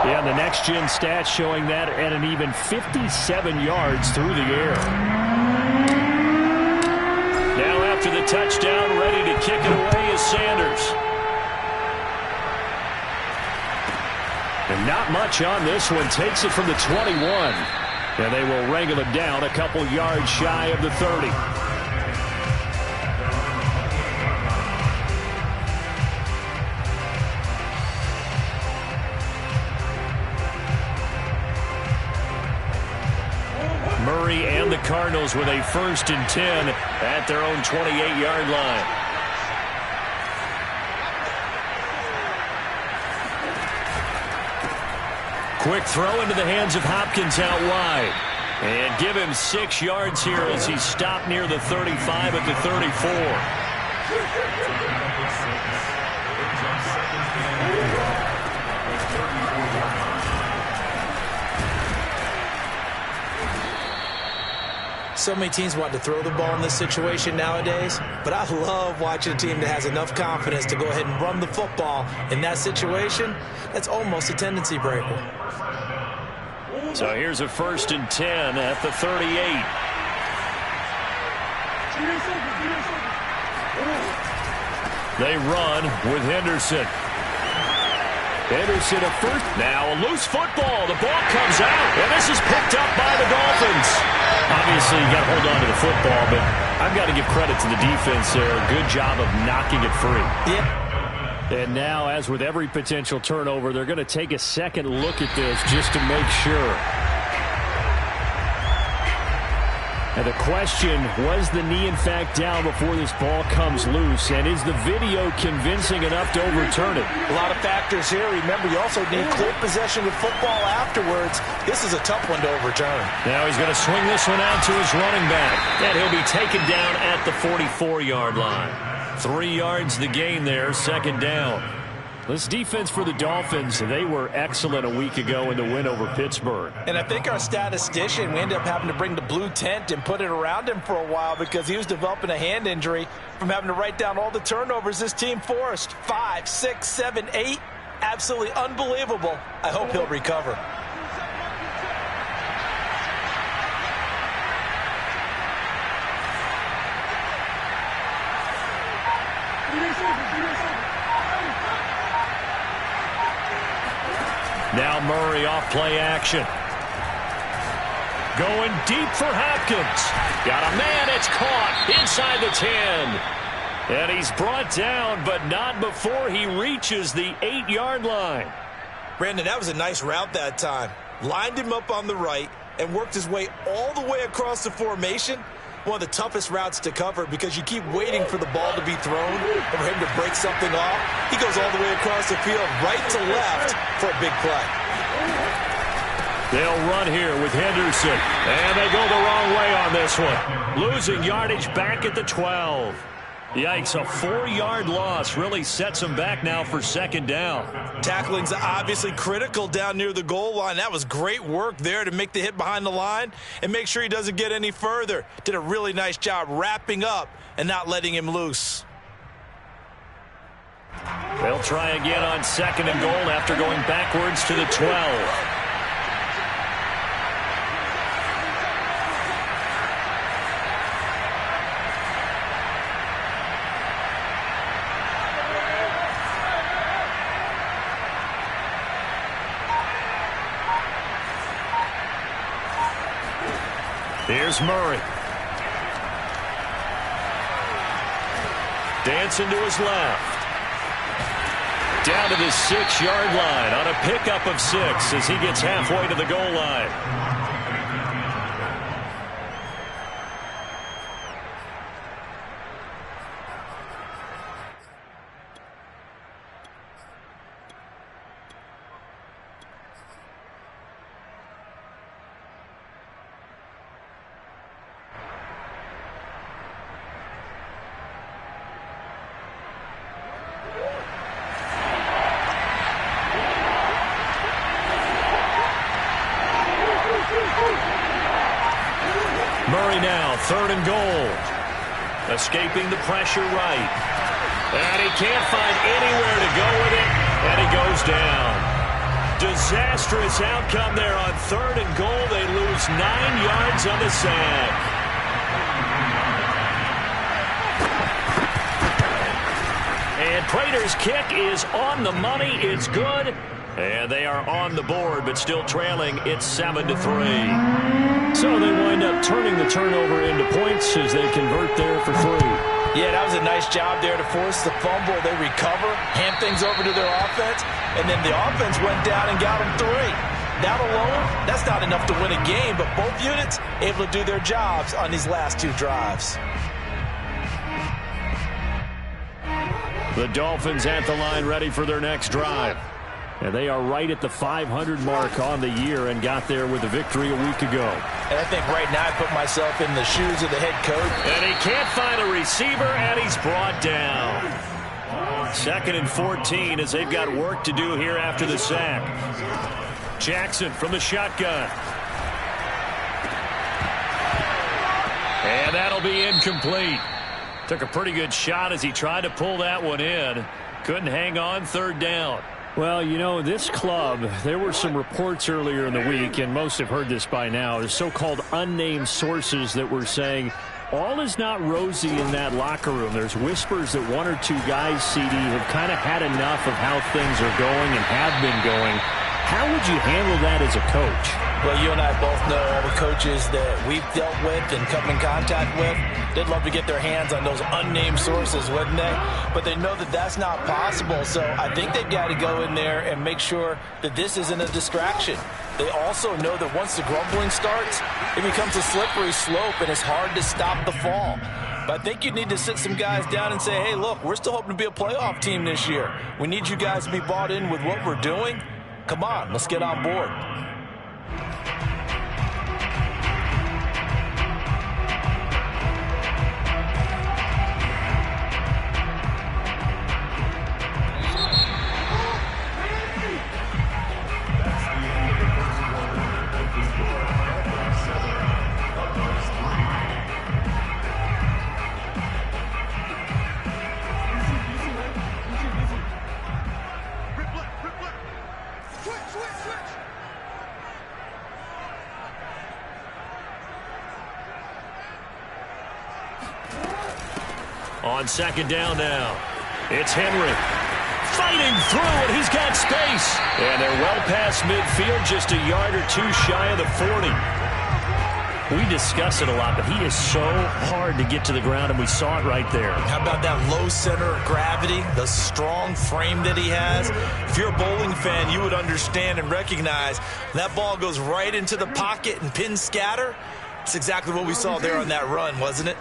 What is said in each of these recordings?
Yeah, the next-gen stats showing that at an even 57 yards through the air. Now after the touchdown, ready to kick it away is Sanders. And not much on this one. Takes it from the 21. And they will wrangle it down a couple yards shy of the 30. Murray and the Cardinals with a 1st and 10 at their own 28-yard line. Quick throw into the hands of Hopkins out wide. And give him 6 yards here as he stopped near the 35 at the 34. So many teams want to throw the ball in this situation nowadays, but I love watching a team that has enough confidence to go ahead and run the football in that situation. That's almost a tendency breaker. So here's a 1st and 10 at the 38. They run with Henderson. Henderson at first. Now a loose football. The ball comes out, and this is picked up by the Dolphins. Obviously, you got to hold on to the football, but I've got to give credit to the defense there. Good job of knocking it free. Yep. And now, as with every potential turnover, they're going to take a second look at this just to make sure. And the question, was the knee in fact down before this ball comes loose? And is the video convincing enough to overturn it? A lot of factors here. Remember, you also need clear possession of football afterwards. This is a tough one to overturn. Now he's going to swing this one out to his running back. And he'll be taken down at the 44-yard line. 3 yards the gain there, 2nd down. This defense for the Dolphins, they were excellent a week ago in the win over Pittsburgh. And I think our statistician, we ended up having to bring the blue tent and put it around him for a while because he was developing a hand injury from having to write down all the turnovers this team forced. 5, 6, 7, 8. Absolutely unbelievable. I hope he'll recover. Now Murray off play action. Going deep for Hopkins. Got a man, it's caught inside the 10. And he's brought down, but not before he reaches the 8-yard line. Brandon, that was a nice route that time. Lined him up on the right and worked his way all the way across the formation. One of the toughest routes to cover because you keep waiting for the ball to be thrown and for him to break something off. He goes all the way across the field, right to left, for a big play. They'll run here with Henderson, and they go the wrong way on this one. Losing yardage back at the 12. Yikes, a 4-yard loss really sets him back now for 2nd down. Tackling's obviously critical down near the goal line. That was great work there to make the hit behind the line and make sure he doesn't get any further. Did a really nice job wrapping up and not letting him loose. They'll try again on 2nd and goal after going backwards to the 12. Here's Murray. Dancing to his left. Down to the 6-yard line on a pickup of 6 as he gets halfway to the goal line. Murray now, 3rd and goal. Escaping the pressure right. And he can't find anywhere to go with it, and he goes down. disastrous outcome there on 3rd and goal. They lose 9 yards on the sack. And Prater's kick is on the money. It's good. And they are on the board, but still trailing. It's 7-3. So they wind up turning the turnover into points as they convert there for 3. Yeah, that was a nice job there to force the fumble. They recover, hand things over to their offense, and then the offense went down and got them 3. That alone, that's not enough to win a game, but both units able to do their jobs on these last 2 drives. The Dolphins at the line ready for their next drive. And they are right at the 500 mark on the year and got there with a victory a week ago. And I think right now I put myself in the shoes of the head coach. And he can't find a receiver, and he's brought down. 2nd and 14 as they've got work to do here after the sack. Jackson from the shotgun. And that'll be incomplete. Took a pretty good shot as he tried to pull that one in. Couldn't hang on 3rd down. Well, you know, this club, there were some reports earlier in the week, and most have heard this by now, the so-called unnamed sources that were saying all is not rosy in that locker room. There's whispers that 1 or 2 guys, CD, have kind of had enough of how things are going and have been going. How would you handle that as a coach? Well, you and I both know all the coaches that we've dealt with and come in contact with. They'd love to get their hands on those unnamed sources, wouldn't they? But they know that that's not possible. So I think they've got to go in there and make sure that this isn't a distraction. They also know that once the grumbling starts, it becomes a slippery slope and it's hard to stop the fall. But I think you need to sit some guys down and say, hey, look, we're still hoping to be a playoff team this year. We need you guys to be bought in with what we're doing. Come on, let's get on board. On 2nd down now, it's Henry. Fighting through, and he's got space. And they're well past midfield, just a yard or 2 shy of the 40. We discuss it a lot, but he is so hard to get to the ground, and we saw it right there. How about that low center of gravity, the strong frame that he has? If you're a bowling fan, you would understand and recognize that ball goes right into the pocket and pin scatter. That's exactly what we saw there on that run, wasn't it?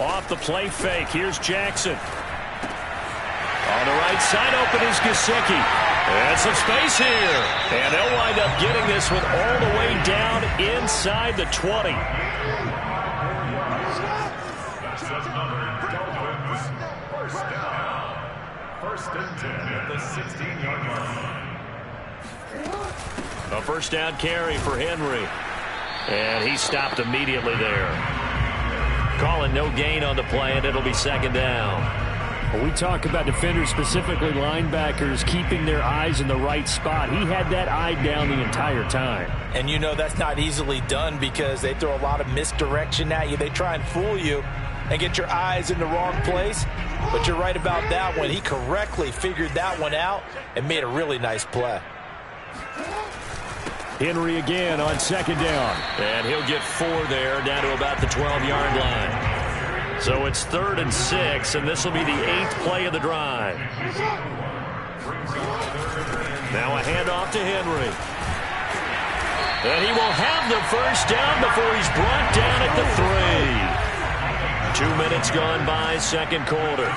Off the play fake, here's Jackson. On the right side, open is Gesicki. And some space here. And they'll wind up getting this one all the way down inside the 20. First and 10 at the 16-yard line. A first down carry for Henry. And he stopped immediately there. Calling no gain on the play, and it'll be 2nd down. When we talk about defenders, specifically linebackers, keeping their eyes in the right spot, he had that eye down the entire time. And you know that's not easily done because they throw a lot of misdirection at you. They try and fool you and get your eyes in the wrong place. But you're right about that one. He correctly figured that one out and made a really nice play. Henry again on 2nd down. And he'll get 4 there, down to about the 12-yard line. So it's 3rd and 6, and this will be the 8th play of the drive. Now a handoff to Henry. And he will have the first down before he's brought down at the 3. 2 minutes gone by, 2nd quarter.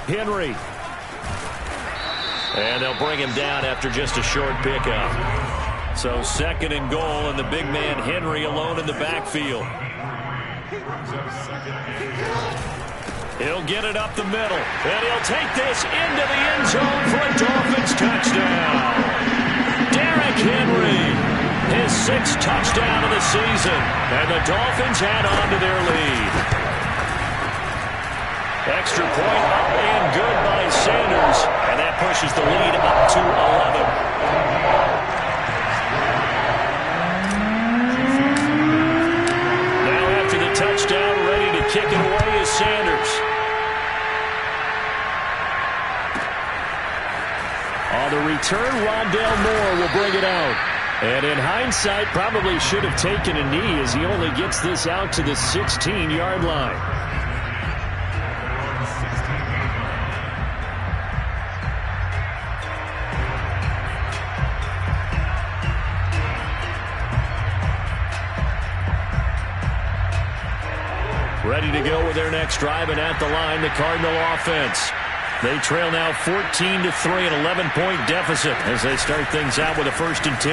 Henry. And they'll bring him down after just a short pickup. So 2nd and goal, and the big man Henry alone in the backfield. He'll get it up the middle, and he'll take this into the end zone for a Dolphins touchdown. Derrick Henry His 6th touchdown of the season. And the Dolphins add on to their lead. Extra point up and good by Sanders. And that pushes the lead up to 11. Now after the touchdown, ready to kick it away is Sanders. On the return, Rondale Moore will bring it out. And in hindsight, probably should have taken a knee as he only gets this out to the 16-yard line. Ready to go with their next drive, and at the line, the Cardinal offense. They trail now 14-3, an 11-point deficit as they start things out with a 1st and 10.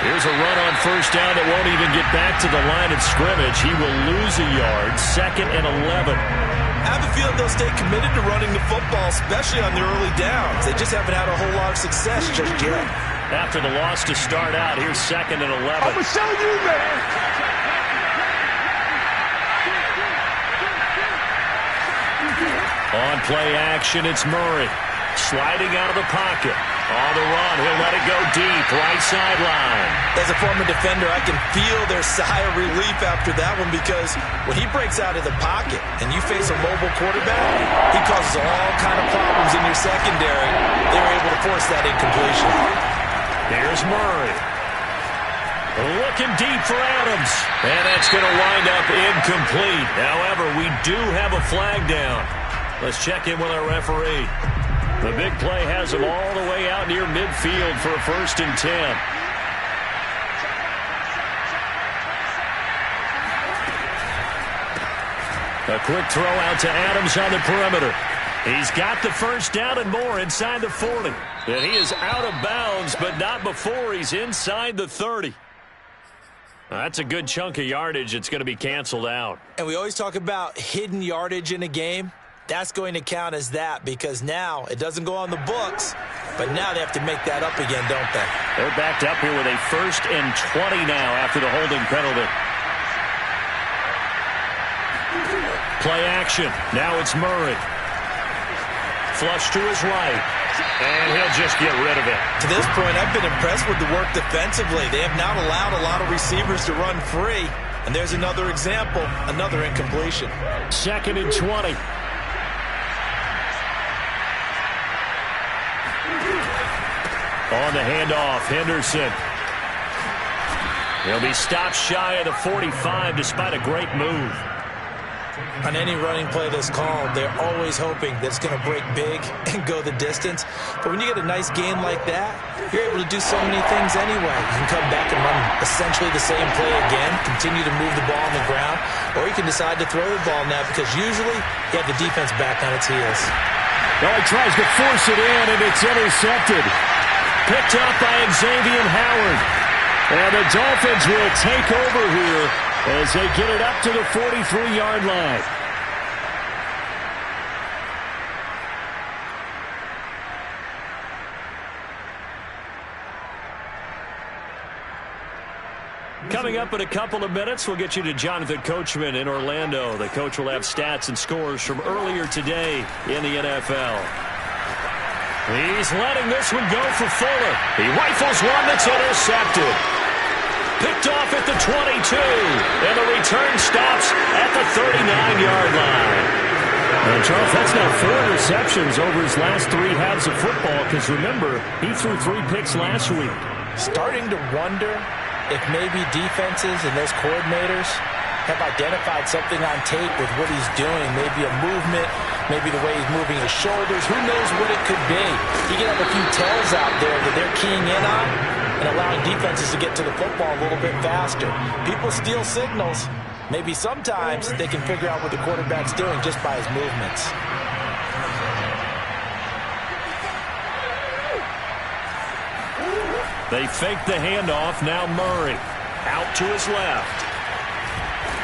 Here's a run on 1st down that won't even get back to the line of scrimmage. He will lose a yard, 2nd and 11. I have a feeling they'll stay committed to running the football, especially on their early downs. They just haven't had a whole lot of success just yet. After the loss to start out, here's 2nd and 11. I'm going to show you, man. On play action, it's Murray. Sliding out of the pocket. On the run, he'll let it go deep, right sideline. As a former defender, I can feel their sigh of relief after that one, because when he breaks out of the pocket and you face a mobile quarterback, he causes all kind of problems in your secondary. They were able to force that incompletion. Here's Murray. Looking deep for Adams. And that's going to wind up incomplete. However, we do have a flag down. Let's check in with our referee. The big play has him all the way out near midfield for a 1st and 10. A quick throw out to Adams on the perimeter. He's got the 1st down and more inside the 40. And he is out of bounds, but not before he's inside the 30. That's a good chunk of yardage. It's going to be canceled out. And we always talk about hidden yardage in a game. That's going to count as that, because now it doesn't go on the books, but now they have to make that up again, don't they? They're backed up here with a 1st and 20 now after the holding penalty. Play action. Now it's Murray. Flush to his right. And he'll just get rid of it. To this point, I've been impressed with the work defensively. They have not allowed a lot of receivers to run free. And there's another example, another incompletion. 2nd and 20. On the handoff, Henderson. He'll be stopped shy of the 45 despite a great move. On any running play that's called, they're always hoping that it's going to break big and go the distance. But when you get a nice gain like that, you're able to do so many things anyway. You can come back and run essentially the same play again, continue to move the ball on the ground, or you can decide to throw the ball now, because usually you have the defense back on its heels. Well, he tries to force it in, and it's intercepted. Picked up by Xavier Howard. And the Dolphins will take over here as they get it up to the 43-yard line. Coming up in a couple of minutes, we'll get you to Jonathan Coachman in Orlando. The coach will have stats and scores from earlier today in the NFL. He's letting this one go for Fuller. He rifles one that's intercepted. Picked off at the 22. And the return stops at the 39-yard line. And Charles, that's now 4 receptions over his last 3 halves of football, because remember, he threw 3 picks last week. Starting to wonder if maybe defenses and those coordinators have identified something on tape with what he's doing. Maybe a movement, maybe the way he's moving his shoulders. Who knows what it could be? He can have a few tells out there that they're keying in on and allowing defenses to get to the football a little bit faster. People steal signals. Maybe sometimes they can figure out what the quarterback's doing just by his movements. They fake the handoff. Now Murray out to his left.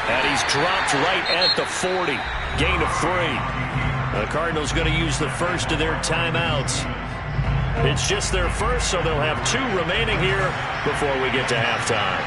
And he's dropped right at the 40. Gain of 3. The Cardinals going to use the first of their timeouts. It's just their first, so they'll have 2 remaining here before we get to halftime.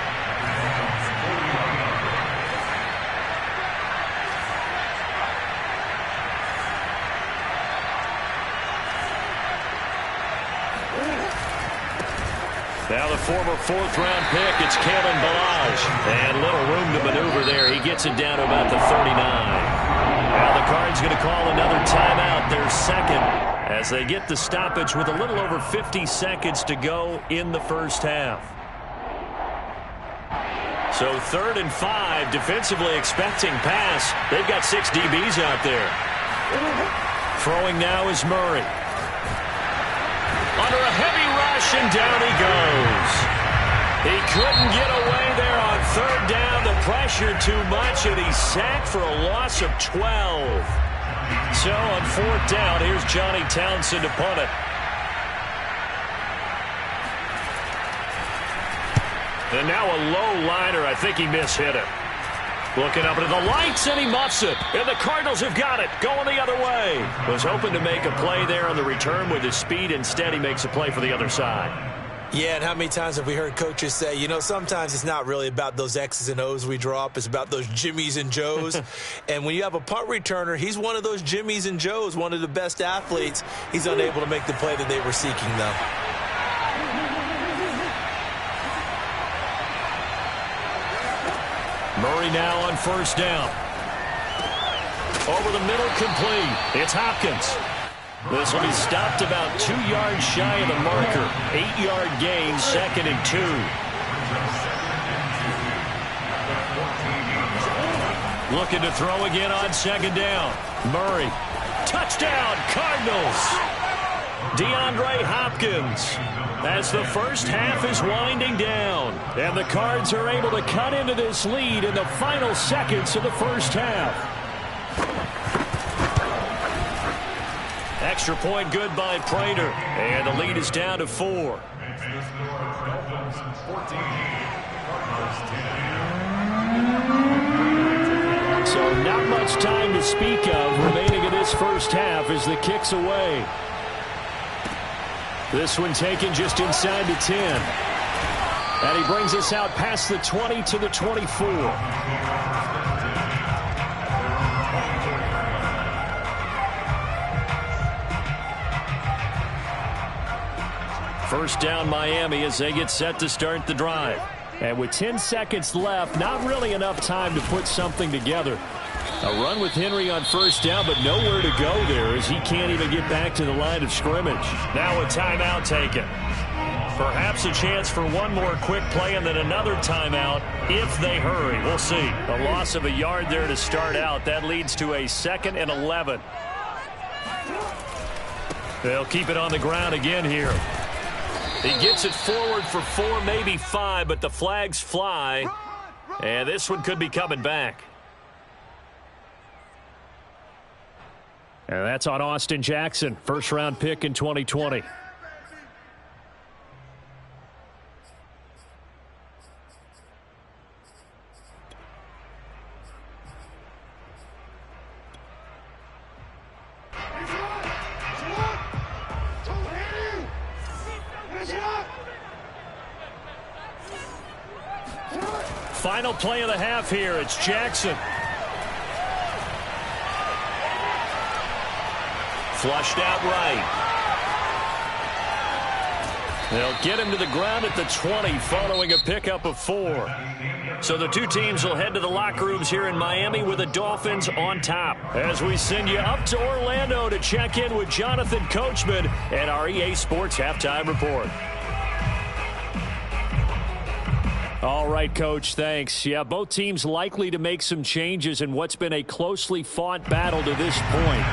Now the former 4th-round pick, it's Kalen Ballage. And little room to maneuver there. He gets it down to about the 39. Now the Cards going to call another timeout, their second, as they get the stoppage with a little over 50 seconds to go in the first half. So 3rd and 5, defensively expecting pass. They've got 6 DBs out there. Throwing now is Murray. Under a heavy rush, and down he goes. He couldn't get away there on 3rd down. The pressure too much, and he's sacked for a loss of 12. So on 4th down, here's Johnny Townsend to punt it. And now a low liner. I think he mishit it. Looking up into the lights, and he muffs it. And the Cardinals have got it, going the other way. Was hoping to make a play there on the return with his speed. Instead, he makes a play for the other side. Yeah, and how many times have we heard coaches say, you know, sometimes it's not really about those X's and O's we drop. It's about those Jimmies and Joes. And when you have a punt returner, he's one of those Jimmies and Joes, one of the best athletes. He's unable to make the play that they were seeking, though. Murray now on 1st down. Over the middle, complete. It's Hopkins. This will be stopped about 2 yards shy of the marker. 8-yard gain, 2nd and 2. Looking to throw again on 2nd down. Murray. Touchdown, Cardinals. DeAndre Hopkins. As the first half is winding down. And the Cards are able to cut into this lead in the final seconds of the first half. Extra point good by Prater. And the lead is down to 4. So not much time to speak of remaining in this first half as the kick's away. This one taken just inside the 10. And he brings us out past the 20 to the 24. First down Miami as they get set to start the drive. And with 10 seconds left, not really enough time to put something together. A run with Henry on 1st down, but nowhere to go there as he can't even get back to the line of scrimmage. Now a timeout taken. Perhaps a chance for one more quick play and then another timeout if they hurry. We'll see. A loss of a yard there to start out. That leads to a 2nd and 11. They'll keep it on the ground again here. He gets it forward for 4, maybe 5, but the flags fly. And this one could be coming back. And that's on Austin Jackson, 1st-round pick in 2020. Final play of the half here. It's Jackson. Flushed out right. They'll get him to the ground at the 20 following a pickup of 4. So the two teams will head to the locker rooms here in Miami with the Dolphins on top. As we send you up to Orlando to check in with Jonathan Coachman and our EA Sports Halftime Report. All right, Coach, thanks. Yeah, both teams likely to make some changes in what's been a closely fought battle to this point.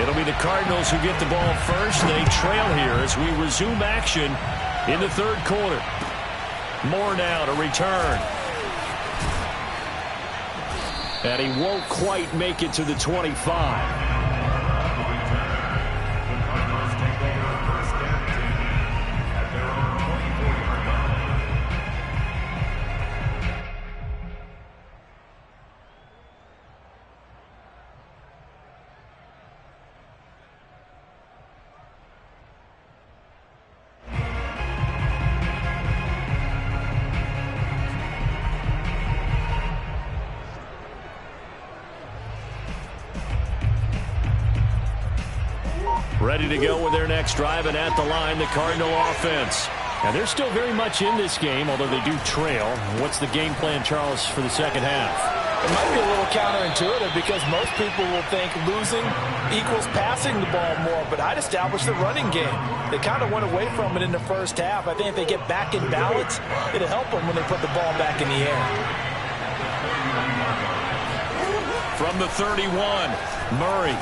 It'll be the Cardinals who get the ball first. They trail here as we resume action in the 3rd quarter. Moore now to return. And he won't quite make it to the 25. Ready to go with their next drive, and at the line, the Cardinal offense. Now, they're still very much in this game, although they do trail. What's the game plan, Charles, for the second half? It might be a little counterintuitive because most people will think losing equals passing the ball more, but I'd establish the running game. They kind of went away from it in the first half. I think if they get back in balance, it'll help them when they put the ball back in the air. From the 31, Murray.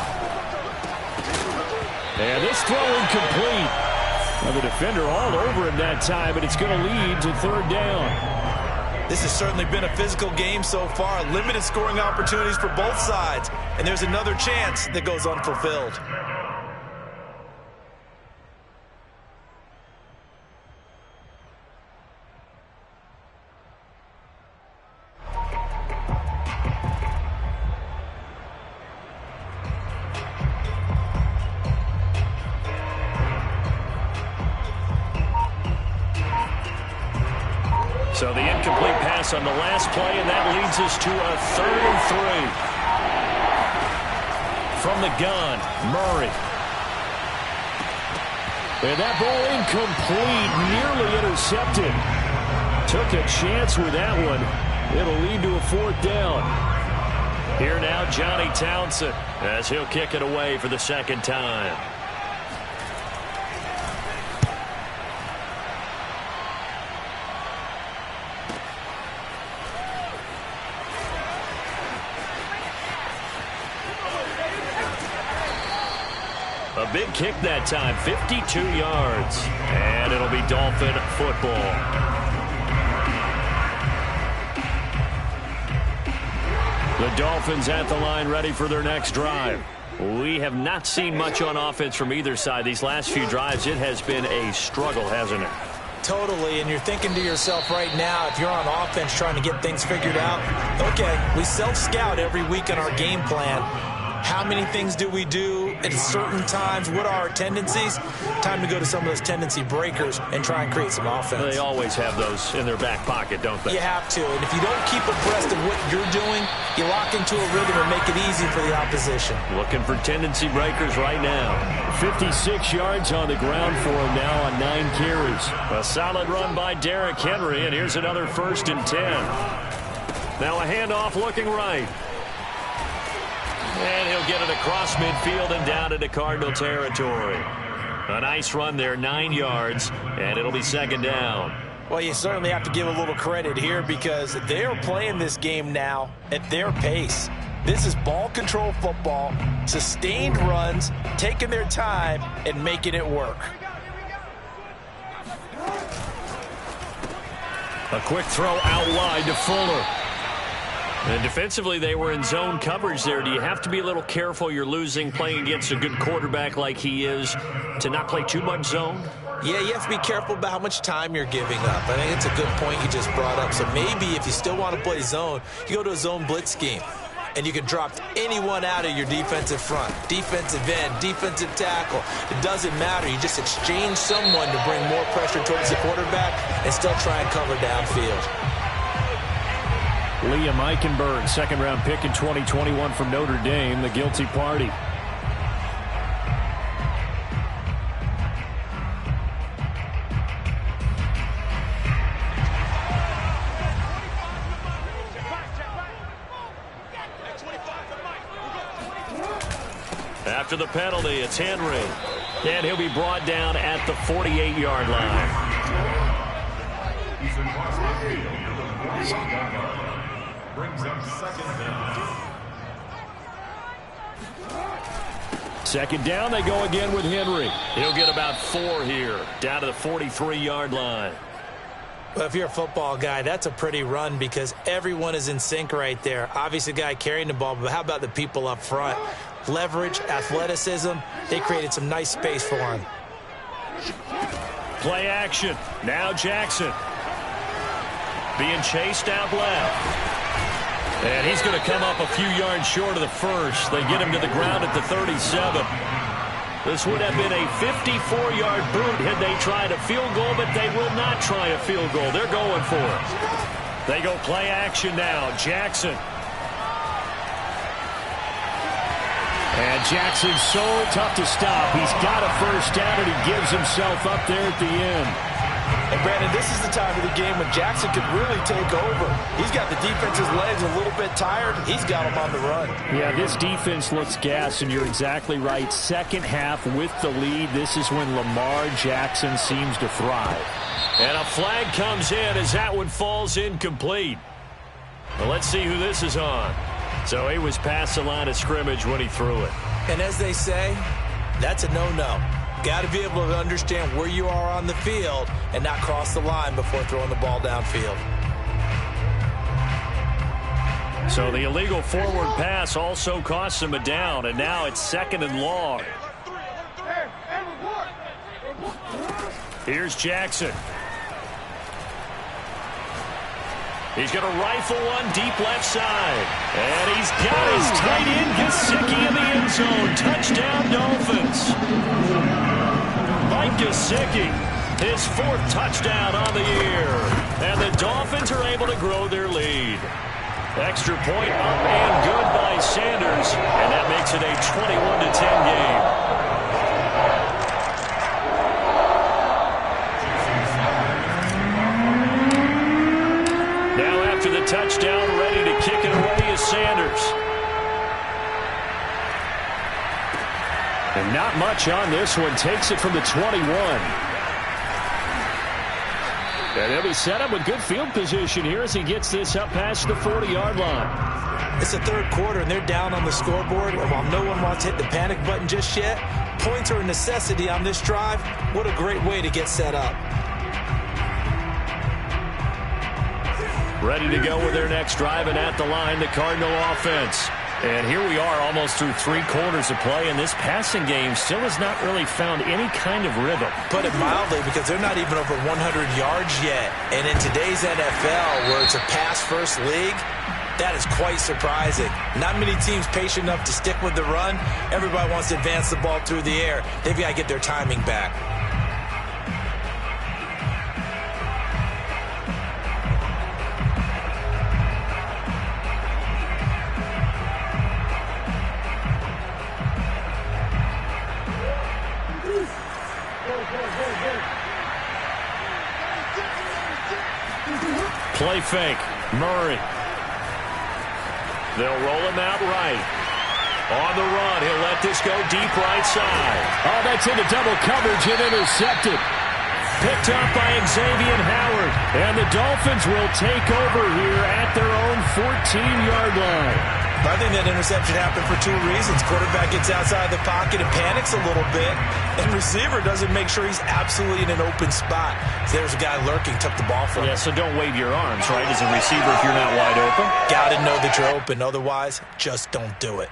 And this throw incomplete. Well, the defender all over him that time, but it's going to lead to third down. This has certainly been a physical game so far. Limited scoring opportunities for both sides. And there's another chance that goes unfulfilled. So the incomplete pass on the last play, and that leads us to a 3rd and 3. From the gun, Murray. And that ball incomplete, nearly intercepted. Took a chance with that one. It'll lead to a 4th down. Here now, Johnny Townsend, as he'll kick it away for the second time. A big kick that time, 52 yards. And it'll be Dolphin football. The Dolphins at the line, ready for their next drive. We have not seen much on offense from either side. These last few drives, it has been a struggle, hasn't it? Totally, and you're thinking to yourself right now, if you're on offense trying to get things figured out, okay, we self-scout every week in our game plan. How many things do we do at certain times? What are our tendencies? Time to go to some of those tendency breakers and try and create some offense. They always have those in their back pocket, don't they? You have to. And if you don't keep abreast of what you're doing, you lock into a rhythm and make it easy for the opposition. Looking for tendency breakers right now. 56 yards on the ground for him now on 9 carries. A solid run by Derrick Henry, and here's another 1st and 10. Now a handoff looking right. And he'll get it across midfield and down into Cardinal territory. A nice run there, 9 yards, and it'll be 2nd down. Well, you certainly have to give a little credit here because they're playing this game now at their pace. This is ball control football, sustained runs, taking their time, and making it work. A quick throw out wide to Fuller. And defensively, they were in zone coverage there. Do you have to be a little careful? You're losing, playing against a good quarterback like he is, to not play too much zone? Yeah, you have to be careful about how much time you're giving up. I think it's a good point you just brought up. So maybe if you still want to play zone, you go to a zone blitz scheme. And you can drop anyone out of your defensive front, defensive end, defensive tackle. It doesn't matter. You just exchange someone to bring more pressure towards the quarterback and still try and cover downfield. Liam Eichenberg, 2nd-round pick in 2021 from Notre Dame, the guilty party. After the penalty, it's Henry. And he'll be brought down at the 48-yard line. Brings up 2nd down. 2nd down, they go again with Henry. He'll get about 4 here, down to the 43-yard line. Well, if you're a football guy, that's a pretty run because everyone is in sync right there. Obviously, the guy carrying the ball, but how about the people up front? Leverage, athleticism, they created some nice space for him. Play action. Now Jackson. Being chased out left. And he's going to come up a few yards short of the first. They get him to the ground at the 37. This would have been a 54-yard boot had they tried a field goal, but they will not try a field goal. They're going for it. They go play action now. Jackson. And Jackson's so tough to stop. He's got a first down, and he gives himself up there at the end. And, Brandon, this is the time of the game when Jackson could really take over. He's got the defense's legs a little bit tired. He's got him on the run. Yeah, this defense looks gassed, and you're exactly right. Second half with the lead, this is when Lamar Jackson seems to thrive. And a flag comes in as that one falls incomplete. Well, let's see who this is on. So he was past the line of scrimmage when he threw it. And as they say, that's a no-no. Got to be able to understand where you are on the field and not cross the line before throwing the ball downfield. So the illegal forward pass also costs him a down, and now it's 2nd and long. Here's Jackson. He's going to rifle one deep left side. And he's got his tight end Gesicki in the end zone. Touchdown, Dolphins. Mike Gesicki, his 4th touchdown on the year. And the Dolphins are able to grow their lead. Extra point up and good by Sanders. And that makes it a 21-10 game. The touchdown, ready to kick it away is Sanders. And not much on this one. Takes it from the 21. And he'll be set up with good field position here as he gets this up past the 40-yard line. It's the 3rd quarter, and they're down on the scoreboard. And while no one wants to hit the panic button just yet, points are a necessity on this drive. What a great way to get set up. Ready to go with their next drive, and at the line, the Cardinal offense. And here we are almost through 3 quarters of play, and this passing game still has not really found any kind of rhythm. Put it mildly, because they're not even over 100 yards yet. And in today's NFL, where it's a pass-first league, that is quite surprising. Not many teams patient enough to stick with the run. Everybody wants to advance the ball through the air. They've got to get their timing back. Play fake. Murray. They'll roll him out right. On the run, he'll let this go deep right side. Oh, that's into double coverage and intercepted. Picked up by Xavier Howard. And the Dolphins will take over here at their own 14-yard line. I think that interception happened for 2 reasons. Quarterback gets outside the pocket and panics a little bit, and receiver doesn't make sure he's absolutely in an open spot. So there's a guy lurking, took the ball from him. Yeah, so don't wave your arms, right, as a receiver if you're not wide open. Got to know that you're open. Otherwise, just don't do it.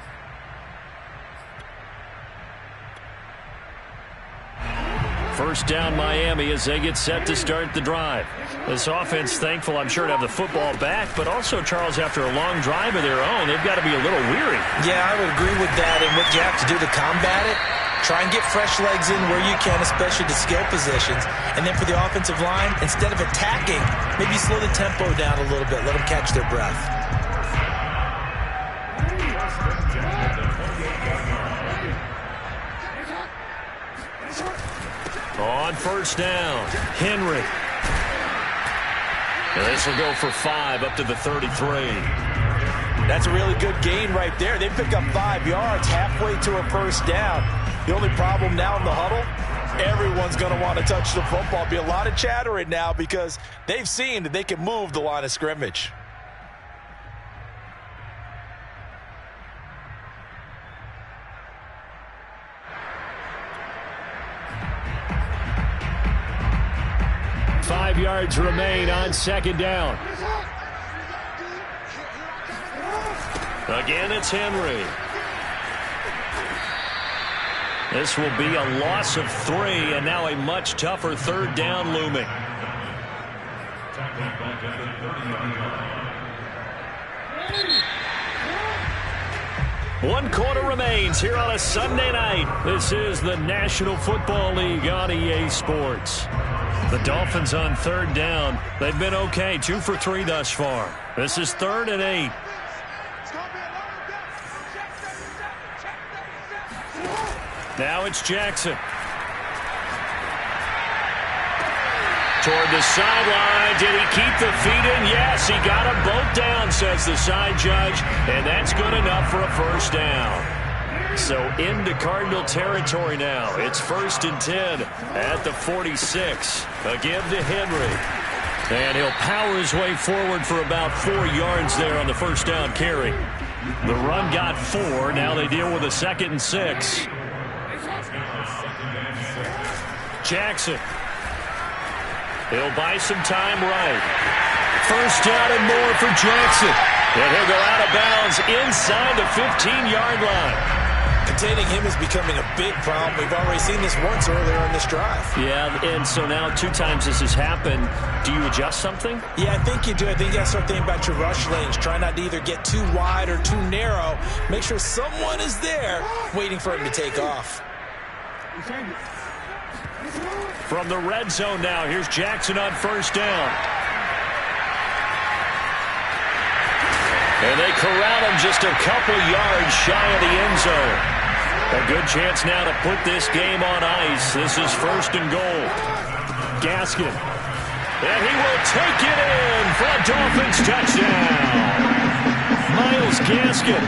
First down Miami as they get set to start the drive. This offense thankful, I'm sure, to have the football back, but also, Charles, after a long drive of their own, they've got to be a little weary. Yeah, I would agree with that. And what you have to do to combat it, try and get fresh legs in where you can, especially the skill positions. And then for the offensive line, instead of attacking, maybe slow the tempo down a little bit. Let them catch their breath. On first down, Henry. And this will go for 5 up to the 33. That's a really good gain right there. They pick up 5 yards halfway to a first down. The only problem now in the huddle, everyone's going to want to touch the football. Be a lot of chattering now because they've seen that they can move the line of scrimmage. Five yards remain on second down. Again, it's Henry. This will be a loss of 3, and now a much tougher third down looming. One quarter remains here on a Sunday night. This is the National Football League on EA Sports. The Dolphins on third down. They've been okay, 2 for 3 thus far. This is 3rd and 8. Now it's Jackson. Toward the sideline. Did he keep the feet in? Yes, he got them both down, says the side judge. And that's good enough for a first down. So into Cardinal territory now. It's 1st and 10 at the 46. A give to Henry. And he'll power his way forward for about 4 yards there on the first down carry. The run got 4. Now they deal with a 2nd and 6. Jackson. He'll buy some time right. First down and more for Jackson. And he'll go out of bounds inside the 15-yard line. Containing him is becoming a big problem. We've already seen this once earlier in this drive. Yeah, and so now 2 times this has happened. Do you adjust something? Yeah, I think you do. I think you got to start thinking about your rush lanes. Try not to either get too wide or too narrow. Make sure someone is there waiting for him to take off. From the red zone now, here's Jackson on first down. And they corral him just a couple yards shy of the end zone. A good chance now to put this game on ice. This is 1st and goal. Gaskin. And he will take it in for a Dolphins touchdown. Myles Gaskin,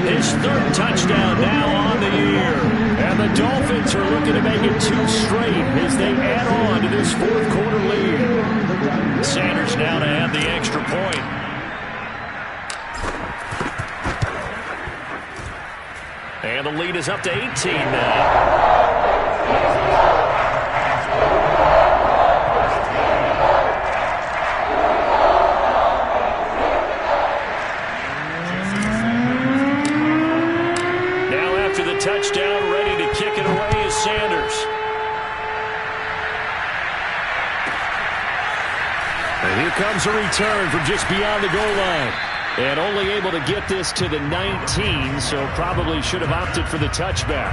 his 3rd touchdown now on the year. And the Dolphins are looking to make it 2 straight as they add on to this 4th quarter lead. Sanders now to add the extra point. And the lead is up to 18 now. Touchdown, ready to kick it away is Sanders. And here comes a return from just beyond the goal line. And only able to get this to the 19, so probably should have opted for the touchback.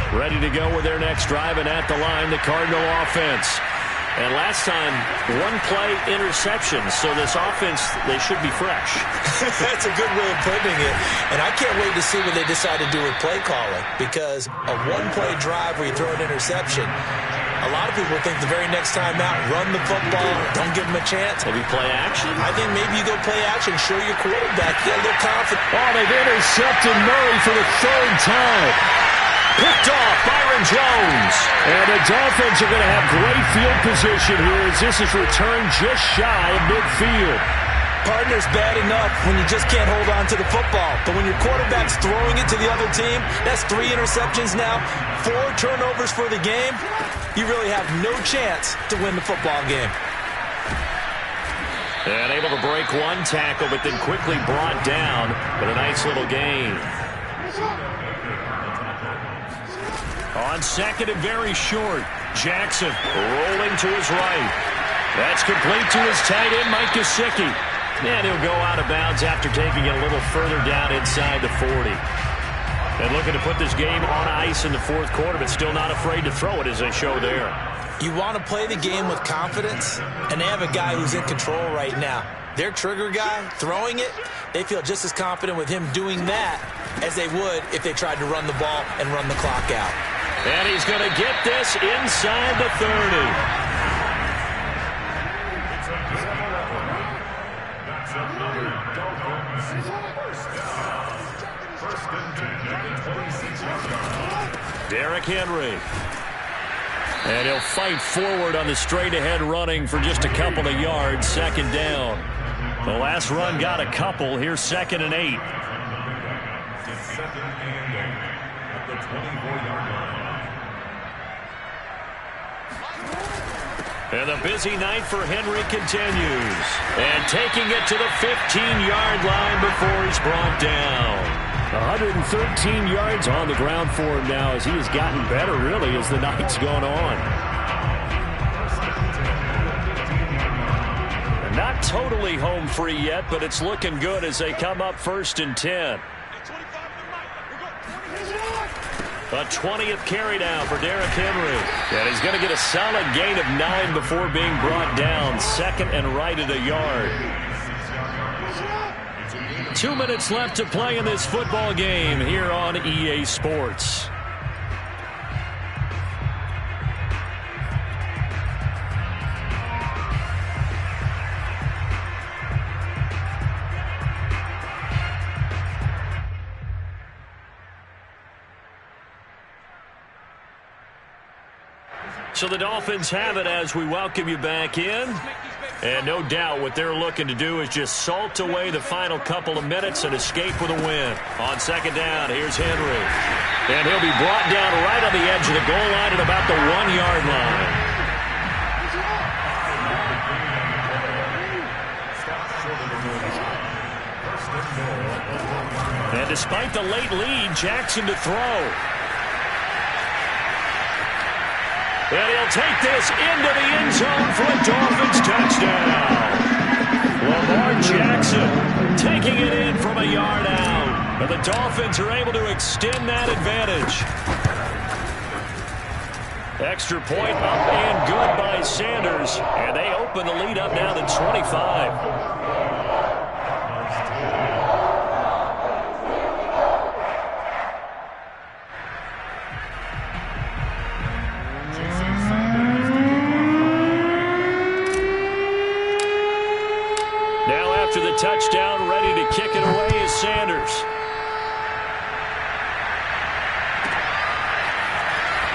Ready to go with their next drive, and at the line, the Cardinal offense. And last time, 1-play interception, so this offense, they should be fresh. That's a good way of putting it. And I can't wait to see what they decide to do with play calling, because a 1-play drive where you throw an interception, a lot of people think the very next time out, run the football, don't give them a chance. Maybe play action? I think maybe you go play action, show your quarterback, you get a little confidence. Oh, they've intercepted Murray for the 3rd time. Picked off Byron Jones. And the Dolphins are going to have great field position here as this is returned just shy of midfield. Partner's bad enough when you just can't hold on to the football. But when your quarterback's throwing it to the other team, that's 3 interceptions now, 4 turnovers for the game. You really have no chance to win the football game. And able to break 1 tackle, but then quickly brought down with a nice little gain. On 2nd and very short, Jackson rolling to his right. That's complete to his tight end, Mike Gesicki. And he'll go out of bounds after taking it a little further down inside the 40. And looking to put this game on ice in the 4th quarter, but still not afraid to throw it as they show there. You want to play the game with confidence, and they have a guy who's in control right now. Their trigger guy, throwing it, they feel just as confident with him doing that as they would if they tried to run the ball and run the clock out. And he's going to get this inside the 30. Derrick Henry. And he'll fight forward on the straight-ahead running for just a couple of yards. 2nd down. The last run got a couple. Here's 2nd and 8. At the 24-yard line. And the busy night for Henry continues. And taking it to the 15-yard line before he's brought down. 113 yards on the ground for him now as he has gotten better, really, as the night's gone on. And not not totally home free yet, but it's looking good as they come up 1st and 10. A 20th carry down for Derrick Henry. And he's going to get a solid gain of 9 before being brought down. 2nd and right at a yard. 2 minutes left to play in this football game here on EA Sports. So the Dolphins have it as we welcome you back in. And no doubt what they're looking to do is just salt away the final couple of minutes and escape with a win. On 2nd down, here's Henry. And he'll be brought down right on the edge of the goal line at about the 1-yard line. And despite the late lead, Jackson to throw. And he'll take this into the end zone for a Dolphins touchdown. Lamar Jackson taking it in from a yard out. But the Dolphins are able to extend that advantage. Extra point up and good by Sanders. And they open the lead up now to 25. After the touchdown, ready to kick it away is Sanders.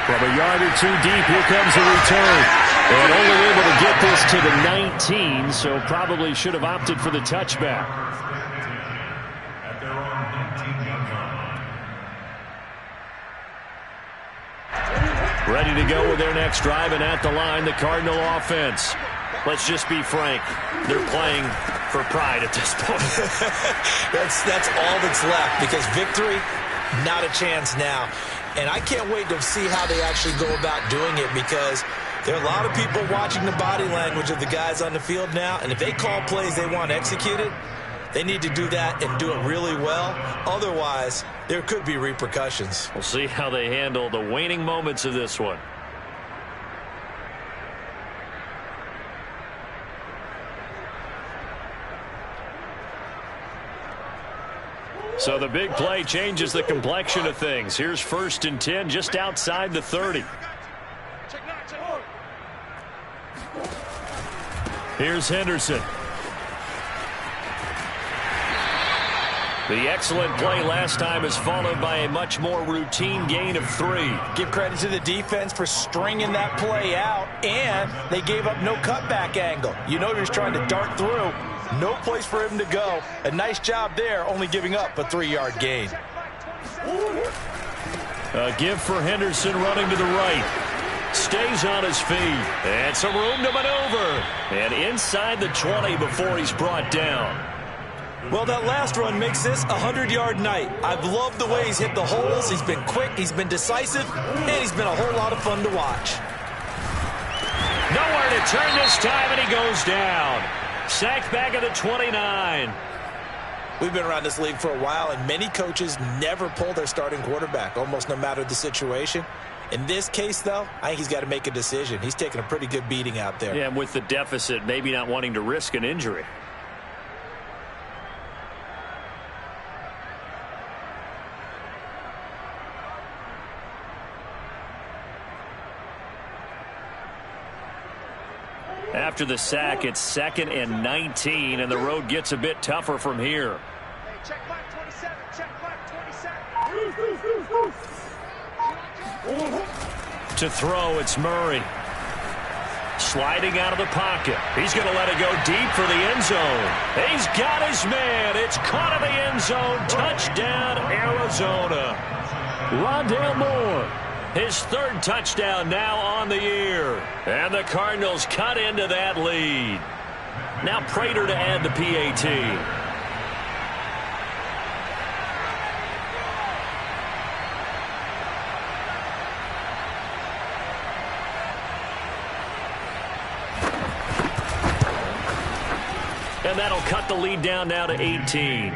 From a yard or two deep, here comes a return. And only able to get this to the 19, so probably should have opted for the touchback. At their own 19-yard line. Ready to go with their next drive, and at the line, the Cardinal offense. Let's just be frank. They're playing for pride at this point. that's all that's left, because victory, not a chance now. And I can't wait to see how they actually go about doing it, because there are a lot of people watching the body language of the guys on the field now, and if they call plays they want executed, they need to do that and do it really well. Otherwise, there could be repercussions. We'll see how they handle the waning moments of this one. So the big play changes the complexion of things. Here's 1st and 10 just outside the 30. Here's Henderson. The excellent play last time is followed by a much more routine gain of 3. Give credit to the defense for stringing that play out, and they gave up no cutback angle. You know he was trying to dart through. No place for him to go. A nice job there, only giving up a 3-yard gain. A give for Henderson running to the right. Stays on his feet. And some room to maneuver. And inside the 20 before he's brought down. Well, that last run makes this a 100-yard night. I've loved the way he's hit the holes. He's been quick, he's been decisive, and he's been a whole lot of fun to watch. Nowhere to turn this time, and he goes down. Sacked back at the 29. We've been around this league for a while, and many coaches never pull their starting quarterback, almost no matter the situation. In this case, though, I think he's got to make a decision. He's taking a pretty good beating out there. Yeah, and with the deficit, maybe not wanting to risk an injury. After the sack, it's 2nd and 19, and the road gets a bit tougher from here. Check back 27, check back 27. To throw, it's Murray. Sliding out of the pocket. He's going to let it go deep for the end zone. He's got his man. It's caught in the end zone. Touchdown, Arizona. Rondale Moore. His 3rd touchdown now on the year. And the Cardinals cut into that lead. Now Prater to add the PAT. And that'll cut the lead down now to 18.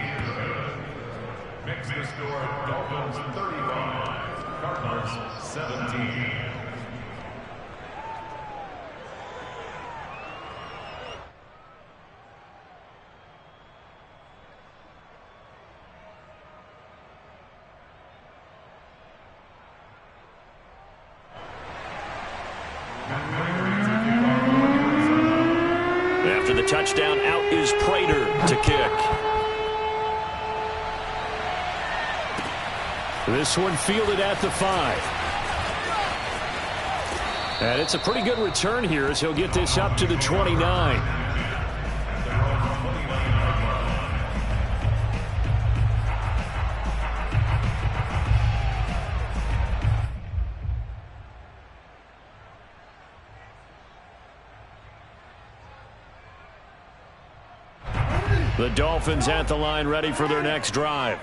Makes the score Dolphins 35, Cardinals 17. After the touchdown, out is Prater to kick. This one fielded at the 5. And it's a pretty good return here as he'll get this up to the 29. The Dolphins at the line ready for their next drive.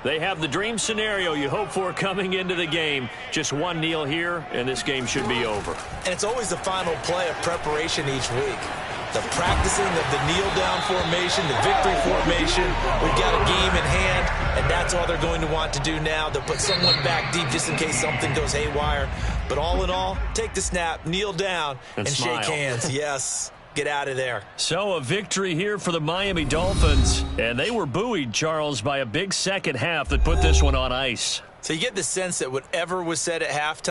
They have the dream scenario you hope for coming into the game. Just one kneel here, and this game should be over. And it's always the final play of preparation each week. The practicing of the kneel-down formation, the victory formation. We've got a game in hand, and that's all they're going to want to do now. They'll put someone back deep just in case something goes haywire. But all in all, take the snap, kneel down, and shake hands. Yes. Get out of there. So a victory here for the Miami Dolphins. And they were buoyed, Charles, by a big second half that put this one on ice. So you get the sense that whatever was said at halftime,